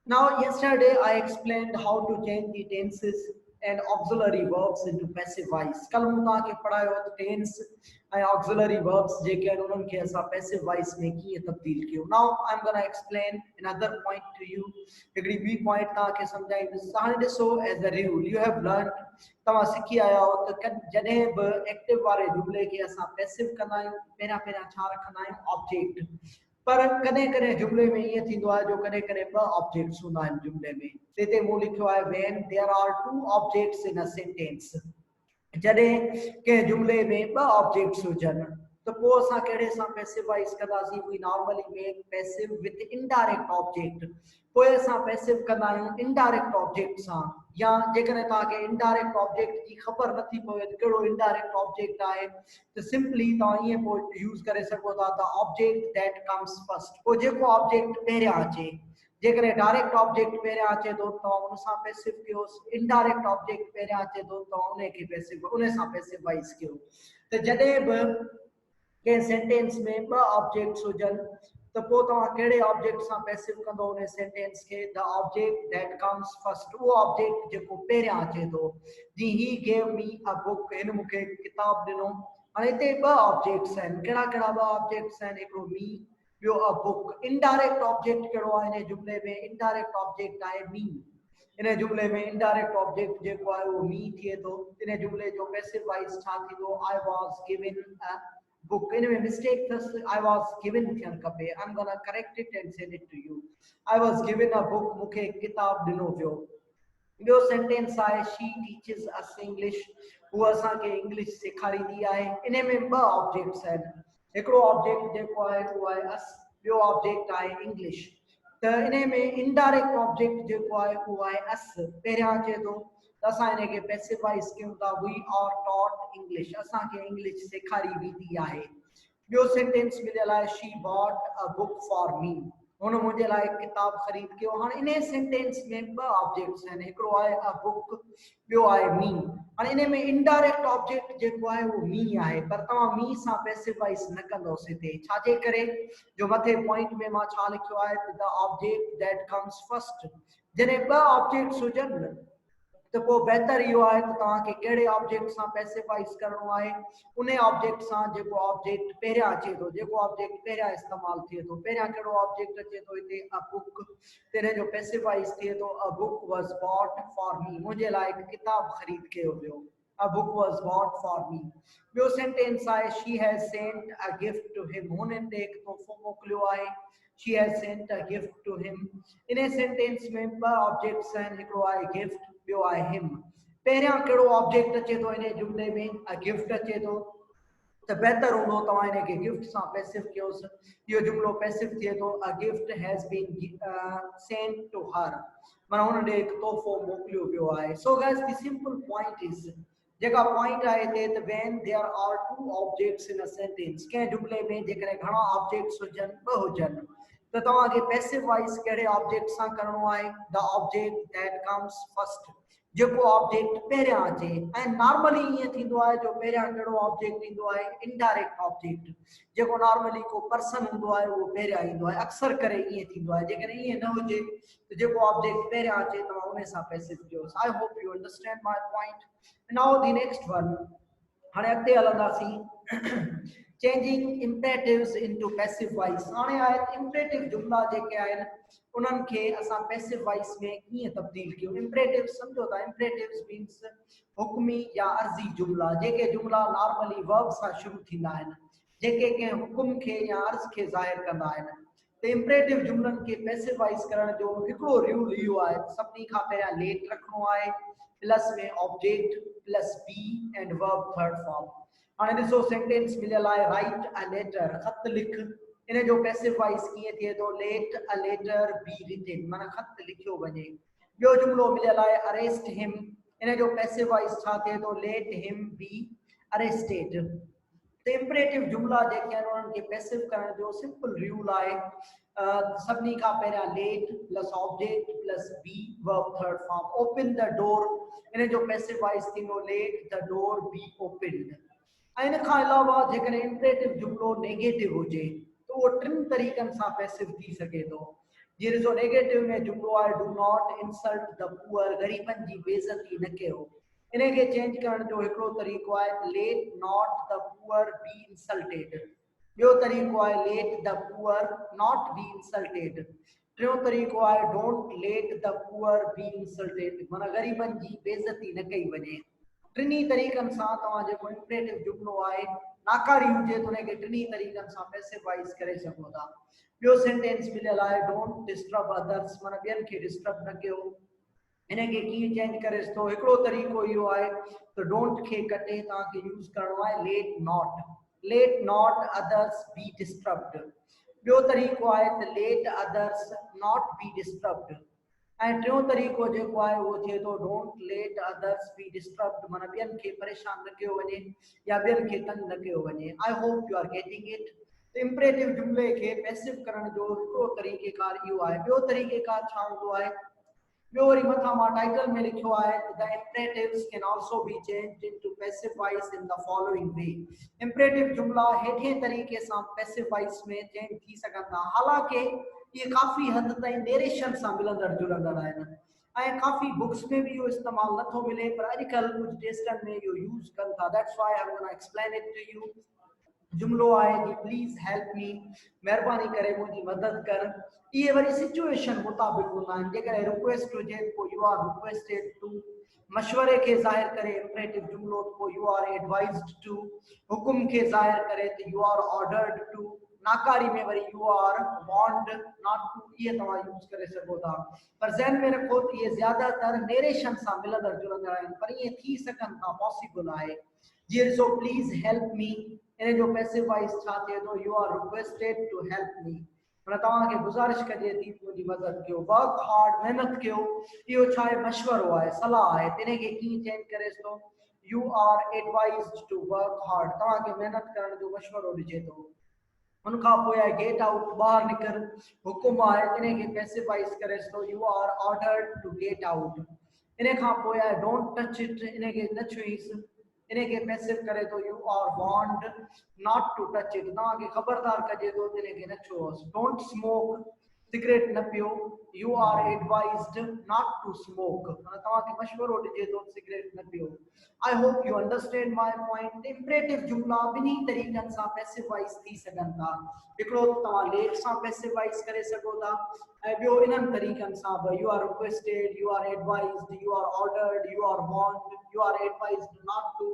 Now, yesterday I explained how to change the tenses and auxiliary verbs into passive voice. कल मूं तव्हांखे पढ़ायो त tense ऐं auxiliary verbs जेके आहिनि उन्हनि खे असां passive voice में कीअं तब्दील कयूं. Now I'm gonna explain another point to you. हिकिड़ी ॿी point तव्हांखे सम्झाईंदुसि. हाणे ॾिसो as a rule you have learned तव्हां सिखी आया हो त जॾहिं बि एक्टिव वारे जुमिले खे असां passive कंदा आहियूं पहिरियां पहिरियां छा रखंदा आहियूं ऑब्जेक्ट. पर कॾहिं कॾहिं जुमिले में ईअं थींदो आहे जो कॾहिं कॾहिं ॿ ऑब्जेक्ट्स हूंदा आहिनि जुमिले में. हिते मूं लिखियो आहे when there are two objects in a sentence. जॾहिं कंहिं जुमिले में ॿ ऑब्जेक्ट्स हुजनि त पोइ असां कहिड़े सां पैसिवाइज़ कंदासीं. We normally make passive with indirect object. पोइ असां पैसिव कंदा आहियूं इनडायरेक्ट ऑब्जेक्ट सां. या जेकॾहिं तव्हांखे इनडायरेक्ट ऑब्जेक्ट जी ख़बर नथी पवे त कहिड़ो इनडायरेक्ट ऑब्जेक्ट आहे त सिंपली तव्हां ईअं पोइ यूज़ करे सघो था त ऑब्जेक्ट दैट कम्स फर्स्ट. पोइ जेको ऑब्जेक्ट पहिरियां अचे जेकॾहिं डायरेक्ट ऑब्जेक्ट पहिरियां अचे थो तव्हां उन सां पैसिव कयोसि. इनडायरेक्ट ऑब्जेक्ट पहिरियां अचे थो तव्हां उनखे पैसिव उन सां पैसिवाइज़ कयो. त जॾहिं बि कंहिं सेंटेंस में ॿ ऑब्जेक्ट्स हुजनि त पोइ तव्हां कहिड़े ऑब्जेक्ट सां पैसिव कंदो उन सेंटेंस खे. The object that comes first. उहो ऑब्जेक्ट जेको पहिरियां अचे थो. जी he gave me a book. हिन मूंखे किताब ॾिनो. हाणे हिते ॿ ऑब्जेक्ट्स आहिनि. कहिड़ा कहिड़ा ॿ ऑब्जेक्ट्स आहिनि. हिकिड़ो मी ॿियो अ बुक. इनडायरेक्ट ऑब्जेक्ट कहिड़ो आहे हिन जुमिले में. इनडायरेक्ट ऑब्जेक्ट आहे मी. इन जुमिले में इनडायरेक्ट ऑब्जेक्ट जेको आहे उहो मी थिए थो. इन जुमिले जो पैसिव वॉइस छा थींदो. I was given a book. In a mistake thus I was given थियण खपे. I'm gonna correct it and send it to you. I was given a book. मूंखे किताब ॾिनो वियो. ॿियो सेंटेंस आहे she teaches us English. उहा असांखे इंग्लिश सेखारींदी आहे. इन में ॿ ऑब्जेक्ट्स आहिनि. हिकिड़ो ऑब्जेक्ट जेको आहे उहो आहे us. ॿियो ऑब्जेक्ट आहे इंग्लिश. त इन में इनडायरेक्ट ऑब्जेक्ट जेको आहे उहो आहे us. पहिरियां अचे थो त असां इनखे पैसिवाइज़ कयूं था. We are taught English. असांखे इंग्लिश सेखारी वेंदी आहे. ॿियो सेंटेंस मिलियल आहे she bought a book for me. हुन मुंहिंजे लाइ किताब ख़रीद कयो. हाणे इन सेंटेंस में ॿ ऑब्जेक्ट्स आहिनि. हिकिड़ो आहे अ बुक ॿियो आहे मी. हाणे इन में इनडायरेक्ट ऑब्जेक्ट जेको आहे उहो मी आहे. पर तव्हां मी सां पैसिवाइज़ न कंदोसि. हिते छाजे करे जो मथे पॉइंट में मां छा लिखियो आहे त the object that comes first. जॾहिं ॿ ऑब्जेक्ट्स हुजनि त पोइ बहितर इहो आहे त तव्हांखे कहिड़े ऑब्जेक्ट सां पैसिवाइज़ करिणो आहे. उन ऑब्जेक्ट सां जेको ऑब्जेक्ट पहिरियां अचे थो. जेको ऑब्जेक्ट पहिरियां इस्तेमालु थिए थो. पहिरियां कहिड़ो ऑब्जेक्ट अचे थो हिते अ बुक. त हिन जो पैसिवाइज़ थिए थो a book was bought for me. मुंहिंजे लाइ हिकु किताब ख़रीद कयो वियो. A book was bought for me. ॿियो सेंटेंस आहे she has sent a gift to him. हुन ते हिकु तोहफ़ो मोकिलियो आहे. She has sent a gift to him. इन सेंटेंस में ॿ ऑब्जेक्ट्स आहिनि. हिकिड़ो आहे गिफ्ट ॿियो आहे हिम. पहिरियां कहिड़ो ऑब्जेक्ट अचे थो इन जुमिले में अ गिफ्ट अचे थो त बहितर हूंदो तव्हां इनखे गिफ्ट सां पैसिव कयोसि. इहो जुमिलो पैसिव थिए थो. A gift has been sent to her. माना हुन ॾे हिकु तोहफ़ो मोकिलियो वियो आहे. So guys the simple point is जेका पॉइंट आहे हिते त when there are two objects in a sentence. कंहिं जुमिले में जेकॾहिं घणा ऑब्जेक्ट्स हुजनि ॿ हुजनि त तव्हांखे पैसिव वॉइस कहिड़े ऑब्जेक्ट सां करिणो आहे. The object that comes first. जेको ऑब्जेक्ट पहिरियां अचे. ऐं नॉर्मली ईअं थींदो आहे जो पहिरियां कहिड़ो ऑब्जेक्ट ईंदो आहे इनडायरेक्ट ऑब्जेक्ट. जेको नॉर्मली को पर्सन हूंदो आहे उहो पहिरियां ईंदो आहे. अक्सर करे ईअं थींदो आहे. जेकॾहिं ईअं न हुजे त जेको ऑब्जेक्ट पहिरियां अचे तव्हां उन सां पैसिव कयोसि. I hope you understand my point. Now the next one. हाणे अॻिते हलंदासीं. Changing imperatives into passive voice. हाणे आहे इम्परेटिव जुमिला जेके आहिनि उन्हनि खे असां पैसिव वॉइस में कीअं तब्दील कयूं. इम्परेटिव सम्झो था. इम्परेटिव्स मीन्स हुक्मी या अर्ज़ी जुमिला. जेके जुमिला नॉर्मली वर्ब सां शुरू थींदा आहिनि. जेके कंहिं हुकुम खे या अर्ज़ खे ज़ाहिर कंदा आहिनि. त इम्परेटिव जुमिलनि खे पैसिवाइज़ करण जो हिकिड़ो रूल इहो आहे सभिनी खां पहिरियां लेट रखिणो आहे. प्लस में object plus be and verb third form. हाणे ॾिसो सेंटेंस मिलियल आहे राइट अ लेटर. ख़त लिख. इन जो पैसिव वॉइस कीअं थिए थो. Let a letter be written. माना ख़त लिखियो वञे. ॿियो जुमिलो मिलियल आहे अरेस्ट हिम. इन जो पैसिव वॉइस छा थिए थो. Let him be arrested. त इम्परेटिव जुमिला जेके आहिनि उन्हनि खे पैसिव करण जो सिंपल रूल आहे सभिनी खां पहिरियां let plus object plus be verb third form. Open the door. इन जो पैसिव वॉइस थींदो let the door be opened. ऐं इन खां अलावा जेकॾहिं इम्परेटिव जुमिलो नेगेटिव हुजे त उहो टिनि तरीक़नि सां पैसिव थी सघे थो. जीअं ॾिसो नेगेटिव में जुमलो आहे do not insult the poor, ग़रीबनि जी बेइज़ती न कयो। इन खे चेंज करण जो हिकिड़ो तरीक़ो आहे let not the poor be insulted. ॿियो तरीक़ो आहे let the poor not be insulted. टियों तरीक़ो आहे don't let the poor be insulted, माना ग़रीबनि जी बेइज़ती न कई वञे। टिनी तरीक़नि सां तव्हां जेको इंपरेटिव जुमलो आहे नाकारी हुजे त उनखे टिनी तरीक़नि सां पैसिवाइज़ करे सघो था। ॿियो सेंटेंस मिलियल आहे डोंट डिस्टर्ब अदर्स, माना ॿियनि खे डिस्टर्ब न कयो। इनखे कीअं चेंज करे थो, हिकिड़ो तरीक़ो इहो आहे त डोंट खे कटे तव्हांखे यूज़ करिणो आहे let not others be disturbed. ॿियो तरीक़ो आहे त let others not be disturbed. ऐं टियों तरीक़ो जेको आहे उहो थिए थो don't let others be disturbed, माना ॿियनि खे परेशान न कयो वञे या ॿियनि खे तंग न कयो वञे। I hope you are getting it. Imperative जुमले खे पैसिव करण जो हिकिड़ो तरीक़ेकार इहो आहे। ॿियो तरीक़ेकार छा हूंदो आहे, ॿियो वरी मथां मां टाइटल में लिखियो आहे the imperatives can also be changed into passive voice in the following way। Imperative जुमला हेठिएं तरीक़े सां पैसिव वॉइस में चेंज थी सघनि था। हालांकि ये काफ़ी हद ताईं नेरेशन सां मिलंदड़ जुलंदड़ आहिनि ऐं काफ़ी बुक्स में भी इहो इस्तेमालु नथो मिले, पर अॼुकल्ह कुझु टेस्टनि में इहो यूज़ कनि था। That's why I am gonna explain it to you. जुमलो आहे कि प्लीज़ हेल्प मी, महिरबानी करे मुंहिंजी मदद कर। इहे वरी सिचुएशन मुताबिक़ हूंदा आहिनि। जेकॾहिं रिक्वेस्ट हुजे पोइ यू आर रिक्वेस्टेड टू, मशवरे खे ज़ाहिर करे इंपरेटिव जुमलो पोइ यू आर एडवाइज्ड टू, हुकुम खे ज़ाहिर करे त यू आर ऑर्डर्ड टू, नाकारी में वरी you are warned not to, इहे तव्हां यूज़ करे सघो था। पर ज़हन में रखो त इहे ज़्यादातर नेरेशन सां मिलंदड़ जुलंदड़ आहिनि, पर ईअं थी सघनि था, पॉसिबल आहे। जीअं ॾिसो प्लीज़ हेल्प मी, इन जो पैसिव वॉइस छा थिए थो, you are requested to help me, माना तव्हांखे गुज़ारिश कजे थी मुंहिंजी मदद कयो। वर्क हार्ड, महिनत कयो, इहो छा आहे, मशवरो आहे, सलाह आहे। इन खे कीअं चेंज करे थो, you are advised to work hard, तव्हांखे महिनत करण जो मशवरो ॾिजे थो। उनखां पोइ आहे गेट आउट, ॿाहिरि निकर, हुकुम आहे, इन खे पैसिवाइज़ करे थो, you are ordered to get out. इन खां पोइ आहे डोंट टच इट, इन खे न छुईंसि, इन खे पैसिव करे थो, you are warned not to touch it, तव्हांखे ख़बरदार कजे थो त इन खे न छुओसि। डोंट स्मोक, सिगरेट न पियो, you are advised not to smoke, माना तव्हांखे मशवरो ॾिजे थो सिगरेट न पियो। I hope you understand my point. Imperative जुमला ॿिन्ही तरीक़नि सां पैसिवाइज़ थी सघनि था। हिकिड़ो तव्हां लेट सां पैसिवाइज़ करे सघो था ऐं ॿियो इन्हनि तरीक़नि सां बि, you are requested, you are advised, you are ordered, you are warned, you are advised not to,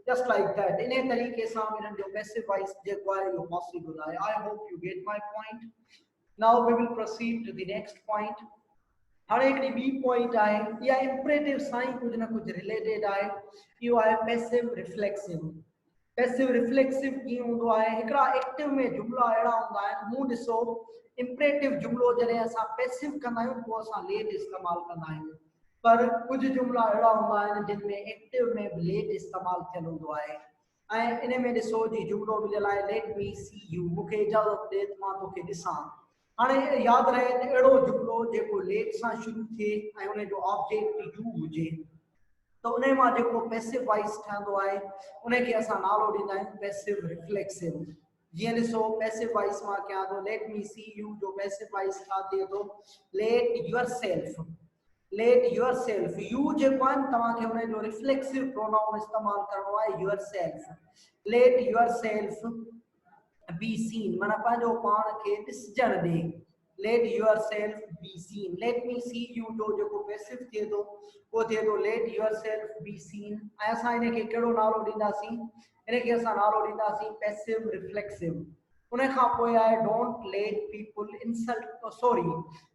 just like that. इन तरीक़े सां इन्हनि जो पैसिवाइज़ जेको आहे इहो पॉसिबल आहे। I hope you get my point. Now we will proceed to the next point. हाणे हिकिड़ी ॿी पॉइंट आहे, इहा इंपरेटिव सां ई कुझु न कुझु रिलेटेड आहे, इहो आहे पैसिव रिफ्लेक्सिव। पैसिव रिफ्लेक्सिव कीअं हूंदो आहे, हिकिड़ा एक्टिव में जुमला अहिड़ा हूंदा आहिनि, मूं ॾिसो इंपरेटिव जुमलो जॾहिं असां पैसिव कंदा आहियूं पोइ असां लेट इस्तेमालु कंदा आहियूं, पर कुझु जुमला अहिड़ा हूंदा आहिनि जिन में एक्टिव में बि लेट इस्तेमालु थियल हूंदो आहे। ऐं इन में ॾिसो जी जुमलो मिलियल आहे लेट मी सी यू, मूंखे इजाज़त ॾे त मां तोखे ॾिसां। हाणे यादि रहे त अहिड़ो जुमलो जेको लेट सां शुरू थिए ऐं उन जो ऑब्जेक्ट यू हुजे तो उन मां जेको पैसिव वॉइस ठहंदो आहे उनखे असां नालो ॾींदा आहियूं पैसिव रिफ्लेक्सिव। जीअं ॾिसो पैसिव वॉइस मां कयां थो लेट मी सी यू, जो पैसिव वॉइस छा थिए थो, लेट योर सेल्फ, यू जेको आहे न तव्हांखे उन जो रिफ्लेक्सिव प्रोनाउन इस्तेमालु करिणो आहे yourself. Let yourself be seen, माना पंहिंजो पाण खे ॾिसजण ॾे। Let yourself be seen, let me see you जो जेको पैसिव थिए थो उहो थिए थो let yourself be seen. ऐं असां इनखे कहिड़ो नालो ॾींदासीं, इनखे असां नालो ॾींदासीं पैसिव रिफ्लेक्सिव। उन खां पोइ आहे don't let people insult, sorry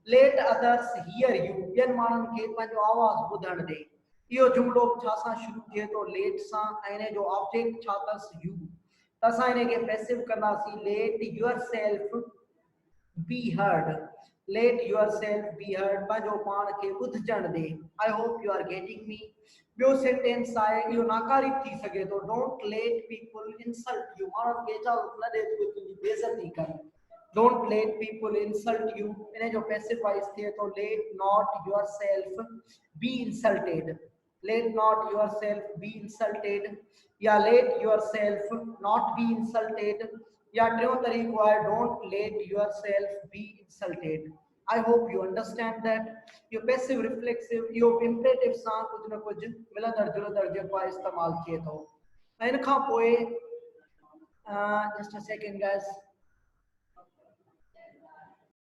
let others here U, ॿियनि माण्हुनि खे पंहिंजो आवाज़ ॿुधण ॾे। इहो जुमलो छा सां शुरू थिए थो, लेट सां, ऐं इन जो ऑब्जेक्ट छा अथसि यू, त असां इनखे पैसिव कंदासीं let yourself be heard, let yourself be heard, पंहिंजो पाण खे ॿुधजण ॾे। I hope you are getting me. ॿियो सेंटेंस आहे, इहो नाकारी थी सघे थो, don't let people insult you, माण्हुनि खे इजाज़त न ॾे त उहे तुंहिंजी बेइज़ती कनि। Don't let people insult you, इन जो पैसिव वॉइस थिए थो let not yourself be insulted, let not yourself be insulted, या let yourself not be insulted, या टियों तरीक़ो आहे don't let yourself be insulted. I hope you understand that. Your passive reflexive, your imperative सां कुछ न कुछ मिलंदड़ जुलंदड़ जेको इस्तेमाल थिए थो। इन खां पोइ just a second guys.